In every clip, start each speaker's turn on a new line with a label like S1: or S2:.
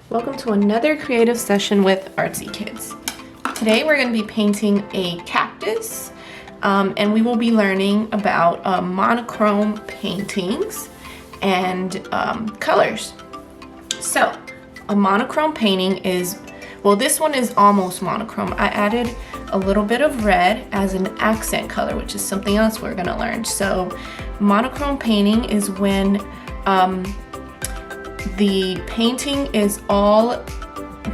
S1: Welcome to another creative session with Artsy Kids. Today we're going to be painting a cactus and we will be learning about monochrome paintings and colors. So a monochrome painting is, well, this one is almost monochrome. I added a little bit of red as an accent color, which is something else we're going to learn. So monochrome painting is when the painting is all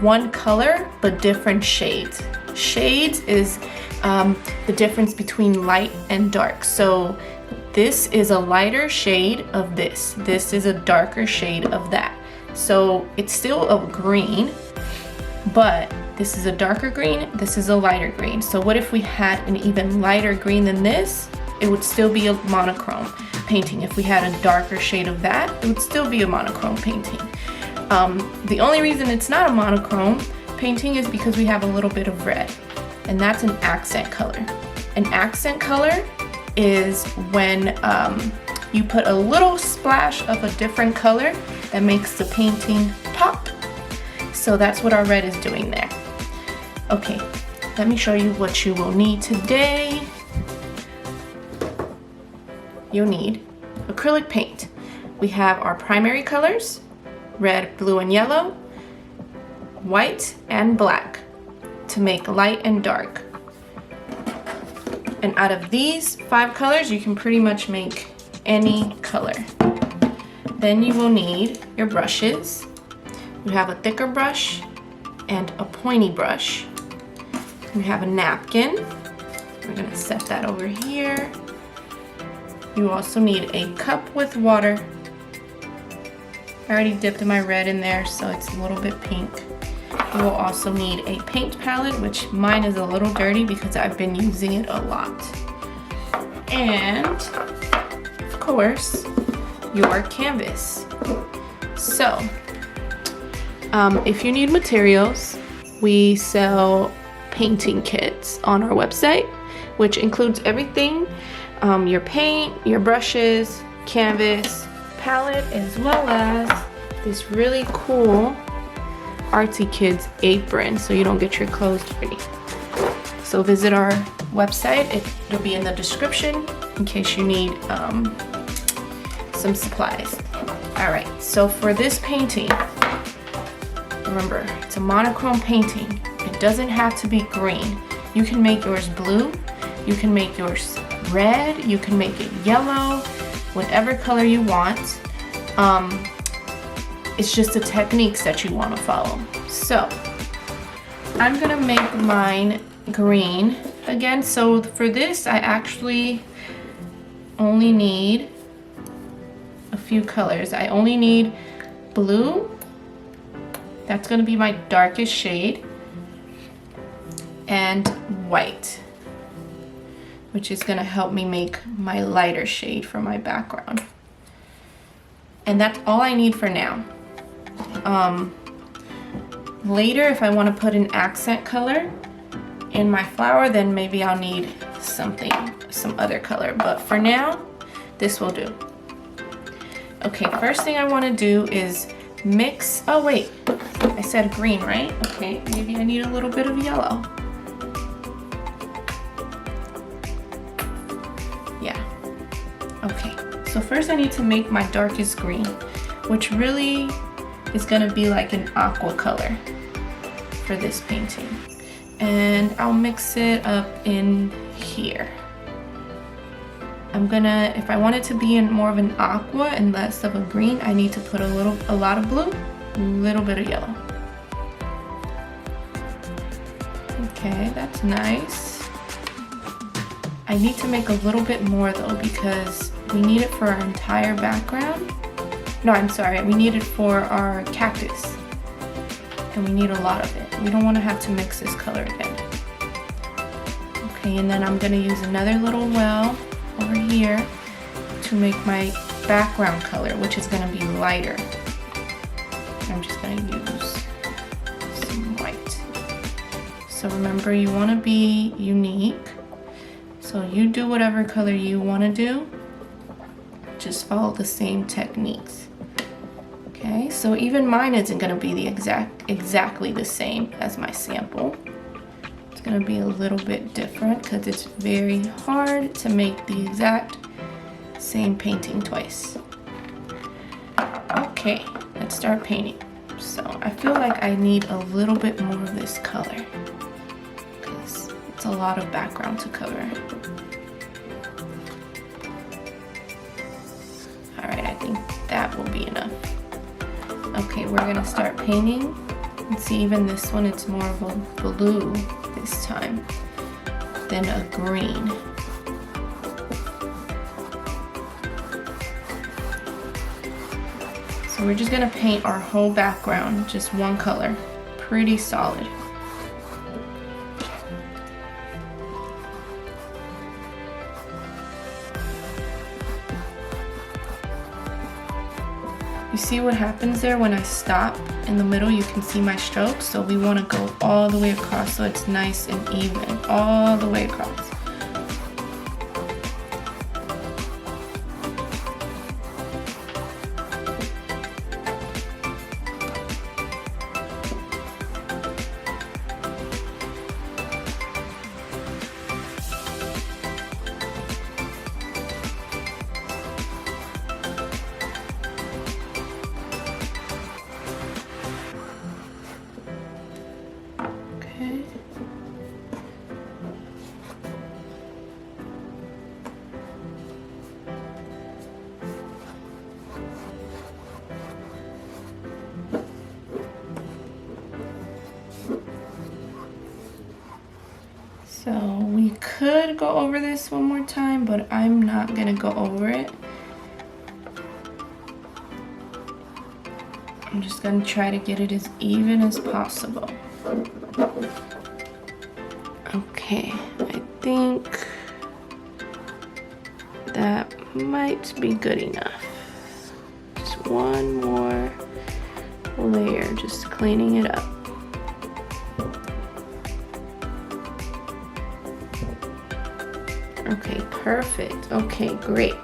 S1: one color but different shades. Shades is the difference between light and dark. So this is a lighter shade of this. This is a darker shade of that. So it's still a green, but this is a darker green, this is a lighter green. So what if we had an even lighter green than this? It would still be a monochrome painting. If we had a darker shade of that, it would still be a monochrome painting. The only reason it's not a monochrome painting is because we have a little bit of red, and that's an accent color. An accent color is when you put a little splash of a different color that makes the painting pop. So that's what our red is doing there. Okay, let me show you what you will need today. You'll need acrylic paint. We have our primary colors, red, blue, and yellow, white, and black to make light and dark. And out of these 5 colors, you can pretty much make any color. Then you will need your brushes. We have a thicker brush and a pointy brush. We have a napkin. We're gonna set that over here. You also need a cup with water. I already dipped my red in there, so it's a little bit pink. You will also need a paint palette, which mine is a little dirty because I've been using it a lot. And, of course, your canvas. So, if you need materials, we sell painting kits on our website, which includes everything. Your paint, your brushes, canvas, palette, as well as this really cool Artsy Kids apron so you don't get your clothes dirty. So visit our website. It'll be in the description in case you need some supplies. Alright, so for this painting, remember, it's a monochrome painting. It doesn't have to be green. You can make yours blue, you can make yours red, you can make it yellow, whatever color you want. It's just the techniques that you want to follow. So I'm gonna make mine green again. So for this, I actually only need a few colors. I only need blue. That's gonna be my darkest shade, and white, which is gonna help me make my lighter shade for my background. And that's all I need for now. Later, if I wanna put an accent color in my flower, then maybe I'll need some other color. But for now, this will do. Okay, first thing I wanna do is mix, oh wait, I said green, right? Okay, maybe I need a little bit of yellow. Yeah, okay. So first I need to make my darkest green, which really is gonna be like an aqua color for this painting. And I'll mix it up in here. I'm gonna, if I want it to be in more of an aqua and less of a green, I need to put a lot of blue, a little bit of yellow. Okay, that's nice. I need to make a little bit more though because we need it for our entire background. No, I'm sorry, we need it for our cactus. And we need a lot of it. We don't want to have to mix this color again. Okay, and then I'm gonna use another little well over here to make my background color, which is gonna be lighter. I'm just gonna use some white. So remember, you wanna be unique. So you do whatever color you wanna do. Just follow the same techniques. Okay, so even mine isn't gonna be the exactly the same as my sample. It's gonna be a little bit different because it's very hard to make the exact same painting twice. Okay, let's start painting. So I feel like I need a little bit more of this color because it's a lot of background to cover. All right, I think that will be enough. Okay, we're gonna start painting. And see, even this one, it's more of a blue this time than a green. So we're just gonna paint our whole background, just one color, pretty solid. You see what happens there when I stop in the middle? You can see my strokes. So we want to go all the way across so it's nice and even, all the way across. So we could go over this one more time, but I'm not gonna go over it. I'm just gonna try to get it as even as possible. Okay, I think that might be good enough. Just one more layer, just cleaning it up. Okay, perfect. Okay, great.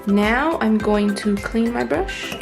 S1: Now I'm going to clean my brush.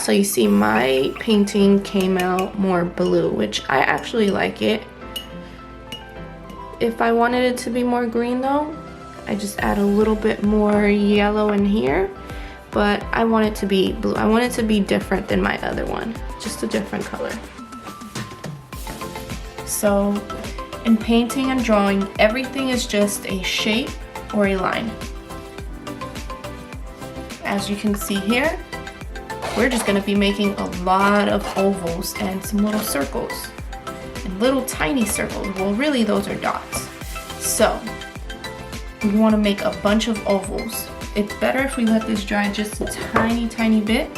S1: So you see my painting came out more blue, which I actually like it. If I wanted it to be more green though, I just add a little bit more yellow in here, but I want it to be blue. I want it to be different than my other one, just a different color. So in painting and drawing, everything is just a shape or a line. As you can see here, we're just gonna be making a lot of ovals and some little circles and little tiny circles. Well, really those are dots. So we wanna make a bunch of ovals. It's better if we let this dry just a tiny bit.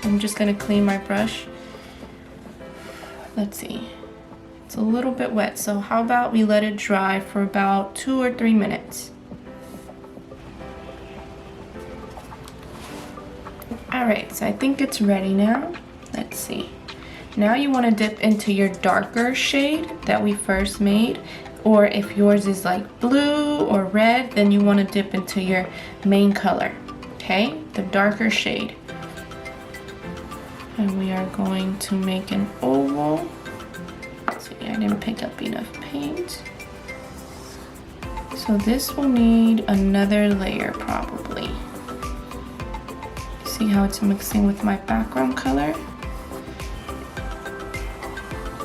S1: I'm just gonna clean my brush. Let's see. It's a little bit wet, so how about we let it dry for about 2 or 3 minutes. Alright, so I think it's ready now. Let's see. Now you want to dip into your darker shade that we first made, or if yours is like blue or red, then you want to dip into your main color, okay? The darker shade. And we are going to make an oval. I didn't pick up enough paint. So this will need another layer probably. See how it's mixing with my background color?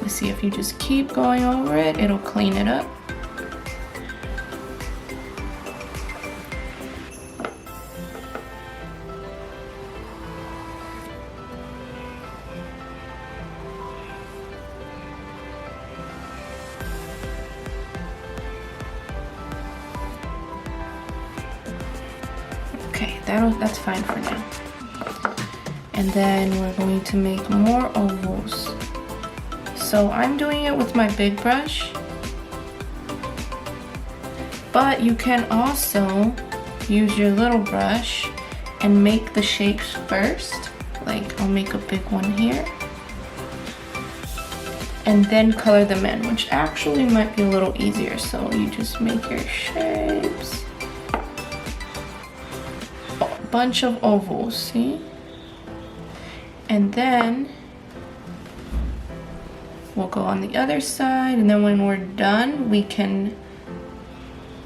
S1: Let's see, if you just keep going over it, it'll clean it up. Okay, that's fine for now. And then we're going to make more ovals. So I'm doing it with my big brush, but you can also use your little brush and make the shapes first. Like I'll make a big one here, and then color them in, which actually might be a little easier. So you just make your shapes. Bunch of ovals, see? And then we'll go on the other side, and then when we're done, we can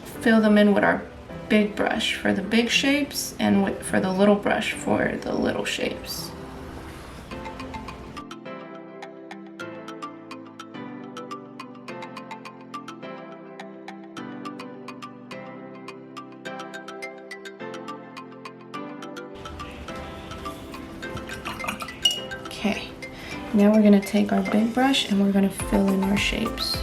S1: fill them in with our big brush for the big shapes and for the little brush for the little shapes. Okay, now we're gonna take our big brush and we're gonna fill in our shapes.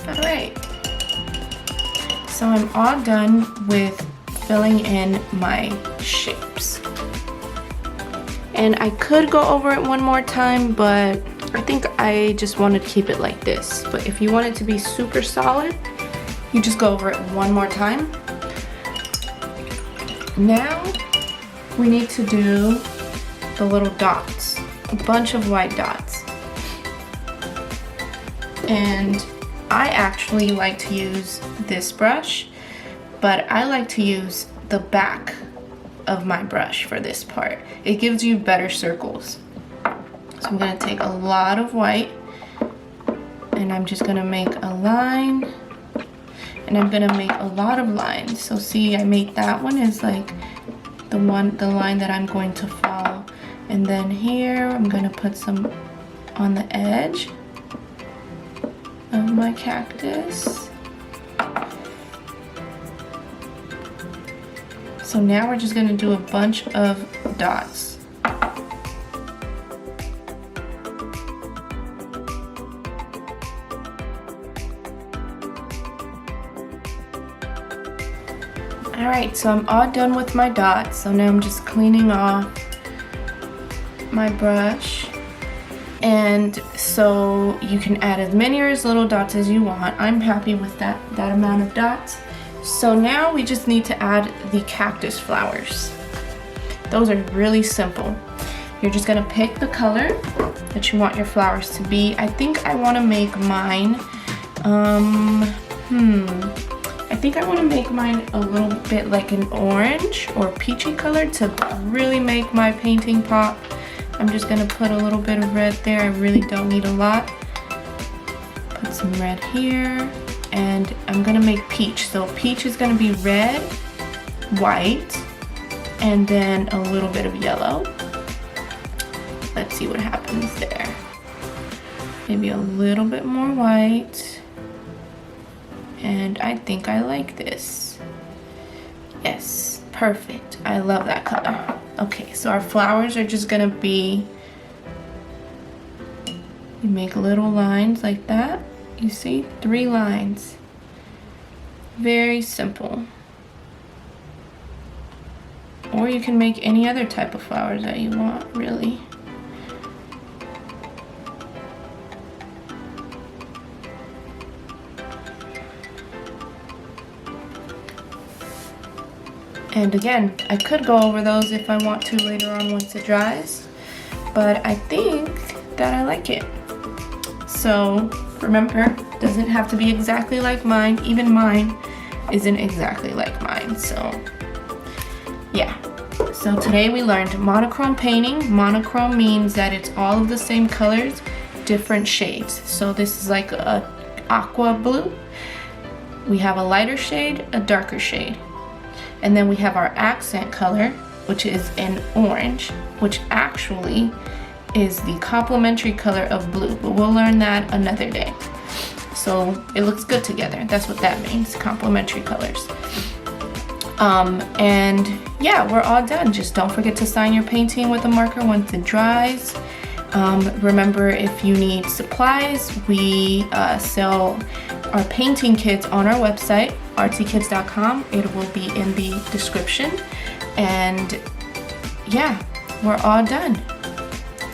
S1: All right, so I'm all done with filling in my shapes. And I could go over it one more time, but I think I just wanted to keep it like this. But if you want it to be super solid, you just go over it one more time. Now we need to do the little dots, a bunch of white dots. And I actually like to use this brush, but I like to use the back of my brush for this part. It gives you better circles. So I'm gonna take a lot of white and I'm just gonna make a line, and I'm gonna make a lot of lines. So see, I made that one is like the line that I'm going to follow. And then here, I'm gonna put some on the edge of my cactus. So now we're just gonna do a bunch of dots. All right, so I'm all done with my dots. So now I'm just cleaning off my brush. And so you can add as many or as little dots as you want. I'm happy with that amount of dots. So now we just need to add the cactus flowers. Those are really simple. You're just gonna pick the color that you want your flowers to be. I think I wanna make mine, I think I wanna make mine a little bit like an orange or peachy color to really make my painting pop. I'm just gonna put a little bit of red there. I really don't need a lot. Put some red here, and I'm gonna make peach. So peach is gonna be red, white, and then a little bit of yellow. Let's see what happens there. Maybe a little bit more white. And I think I like this. Yes, perfect. I love that color. Okay, so our flowers are just gonna be, you make little lines like that. You see, 3 lines. Very simple. Or you can make any other type of flowers that you want, really. And again, I could go over those if I want to later on once it dries, but I think that I like it. So remember, doesn't have to be exactly like mine. Even mine isn't exactly like mine, so yeah. So today we learned monochrome painting. Monochrome means that it's all of the same colors, different shades. So this is like a aqua blue. We have a lighter shade, a darker shade. And then we have our accent color, which is an orange, which actually is the complementary color of blue, but we'll learn that another day. So it looks good together. That's what that means, complementary colors. And yeah, we're all done. Just don't forget to sign your painting with a marker once it dries. Remember, if you need supplies, we sell our painting kits on our website, artsykids.com. It will be in the description. And yeah, we're all done.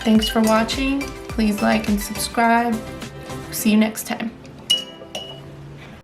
S1: Thanks for watching. Please like and subscribe. See you next time.